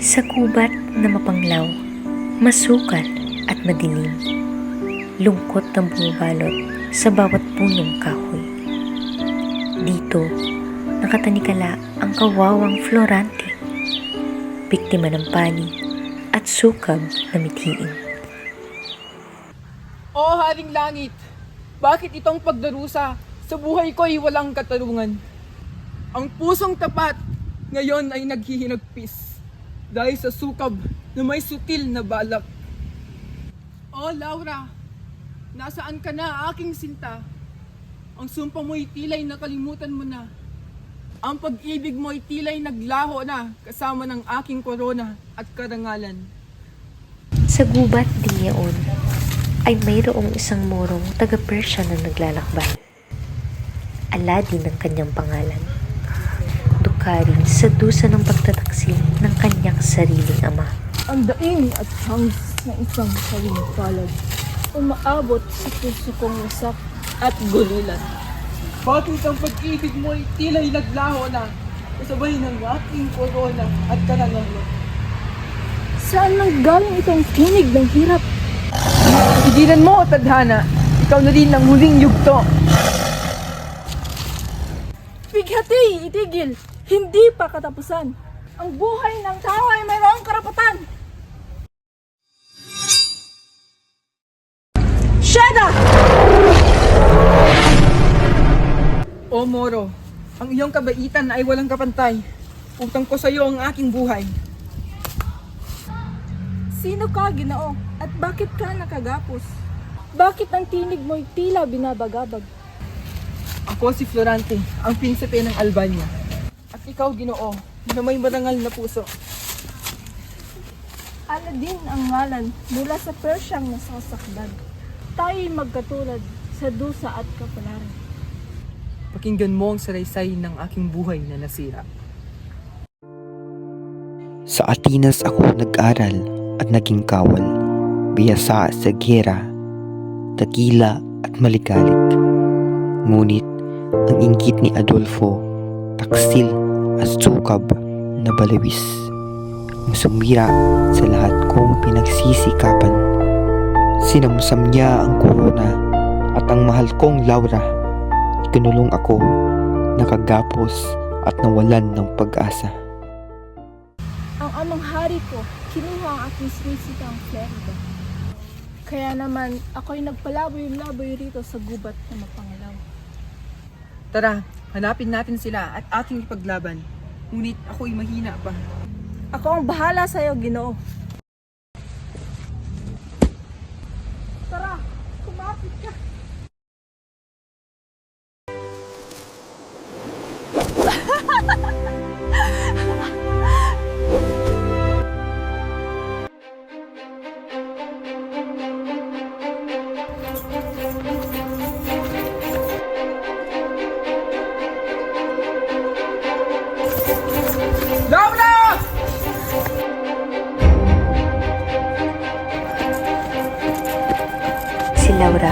Sa gubat na mapanglaw, masukal at madilim, lungkot na bumabalot sa bawat punong kahoy. Dito, nakatanikala ang kawawang Florante, biktima ng pani at sukab na mithiin. O Haring Langit, bakit itong pagdarusa sa buhay ko ay walang katarungan? Ang pusong tapat ngayon ay naghihinagpis dahil sa sukab na may sutil na balak. O Laura, nasaan ka na aking sinta? Ang sumpa mo'y tilay nakalimutan mo na. Ang pag-ibig mo'y tilay naglaho na kasama ng aking korona at karangalan. Sa gubat din yaon ay mayroong isang morong taga-Persia na naglalakbay. Aladdin ang kanyang pangalan. Dukarin sa dusa ng pagtataksil ng kanyang sariling ama. Ang daing at hangis ng isang kawing palad, umaabot sa puso kong wasak at gulilan. Bakit ang pag-ibig mo'y tilay naglaho na kasabay ng aking korona at karangalan? Saan nanggaling itong tinig ng hirap? Tigilan mo, tadhana. Ikaw na rin ang huling yugto. Bighati, itigil! Hindi pa katapusan. Ang buhay ng tao ay mayroong karapatan. Sheda! O Moro, ang iyong kabaitan ay walang kapantay. Utang ko sa iyo ang aking buhay. Sino ka, Ginoo? At bakit ka nakagapos? Bakit ang tinig mo'y tila binabagabag? Ako si Florante, ang prinsipe ng Albania. At ikaw, Ginoo, na may marangal na puso. Aladdin ang ngalan mula sa Persyang nasasakdal. Tayo'y magkatulad sa dusa at kapalaran. Pakinggan mo ang saraysay ng aking buhay na nasira. Sa Atenas ako nag-aral at naging kawal, biyasa sa giyera, takila at maligalig. Ngunit ang inggit ni Adolfo, taksil at sukab na balawis, ang sumira sa lahat kong pinagsisikapan. Sinamsam niya ang korona at ang mahal kong Laura. Ikinulong ako, nakagapos at nawalan ng pag-asa. Ang amang hari ko, kinuha ang aking sinisitang Florida. Kaya naman, ako'y nagpalaboy-laboy rito sa gubat na mapangalaw. Tara, hanapin natin sila at ating ipaglaban. Ngunit ako'y mahina pa. Ako ang bahala sa'yo, Ginoo. Tara, kumapit ka. Laura! Si Laura,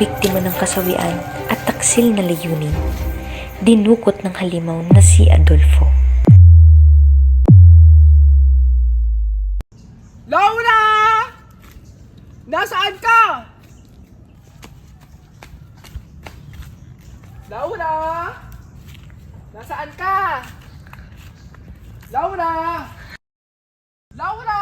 biktima ng kasawian at taksil na layunin, dinukot ng halimaw na si Adolfo. Laura! Nasaan ka? Laura! Nasaan ka? Laura! Laura!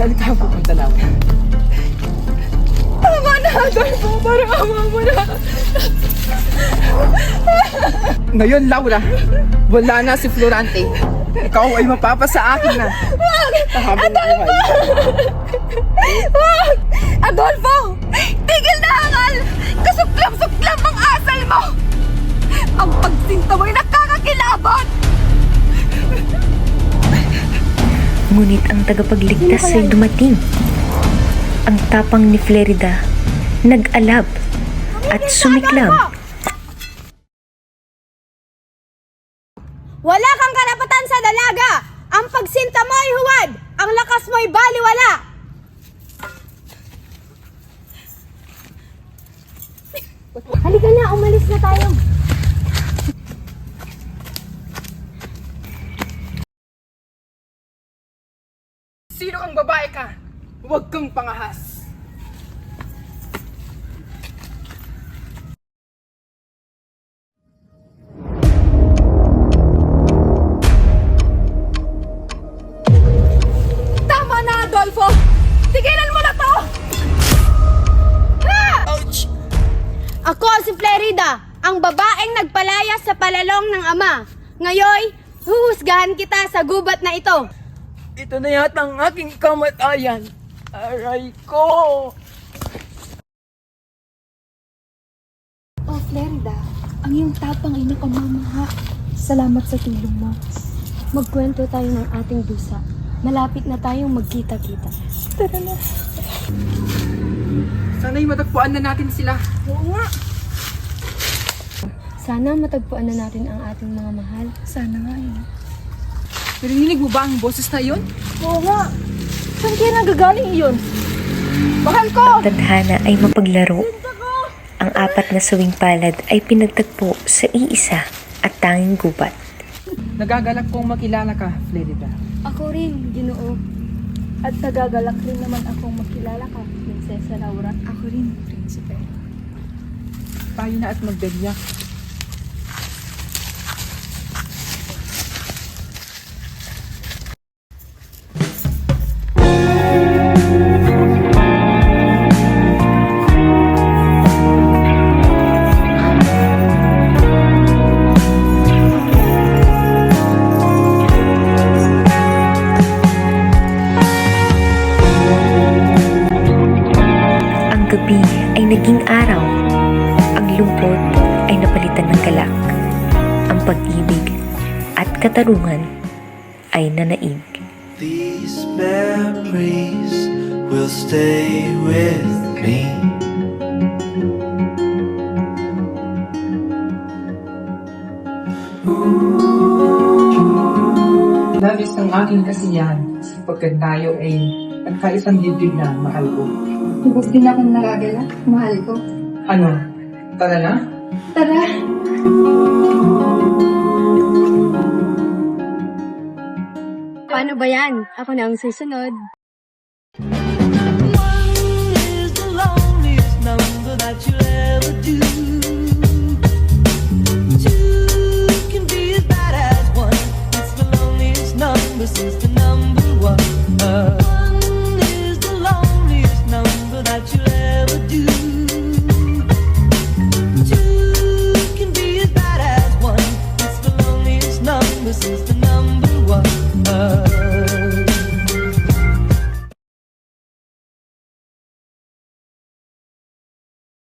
Saan ka pupunta, Laura? Tama na, Adolfo! Parang ama mo na! Ngayon, Laura, wala na si Florante. Ikaw ay mapapasa akin na. Habang buhay. Wag! Adolfo! Tigil na hangal! Kasuklam-suklam ang asal mo! Ang pagsinta mo'y Ngunit ang tagapagligtas ay dumating. Ang tapang ni Flerida nag-alab at sumiklab. Wala kang karapatan sa dalaga! Ang pagsinta mo ay huwad! Ang lakas mo ay baliwala! Halika na, umalis na tayo. Sino kang babae ka? Huwag kang pangahas. Tama na, Adolfo! Tigilan mo na to! Ha! Ouch! Ako si Flerida, ang babaeng nagpalaya sa palalong ng ama. Ngayon, huhusgahan kita sa gubat na ito. Ito na yata ang aking kamatayan. Aray ko! Oh, Flerida, ang iyong tapang ay nakamamaha. Salamat sa tulong mo. Magkwento tayo ng ating dusa. Malapit na tayong magkita-kita. Tara na. Sana'y matagpuan na natin sila. Oo nga. Sana matagpuan na natin ang ating mga mahal. Sana nga yun. Narinig mo ba ang boses na yun? Oo nga. Saan kaya nagagaling iyon? Mahal ko! Tadhana ay mapaglaro. Ang apat na suwing palad ay pinagtagpo sa iisa at tanging gubat. Nagagalak kong makilala ka, Flerida. Ako rin, Ginoo. At nagagalak rin naman akong makilala ka, Prinsesa Laura. Ako rin, Prinsipe. Tayo na at magdadyak. Ang gabi ay naging araw. Ang lungkot ay napalitan ng galak. Ang pag-ibig at katarungan ay nanaig. These memories will stay with me. Labis ng aking kasiyahan sapagkat tayo ay nagkaisang dibdib na, mahal ko. Lubos din akong nagagala, mahal ko. Ano? Tara na? Tara! Paano ba yan? Ako na ang susunod. One is the loneliest number that you'll ever do. Two can be as bad as one. It's the loneliest number since the number one. One is the loneliest number that you'll ever do. Two can be as bad as one. It's the loneliest number since the number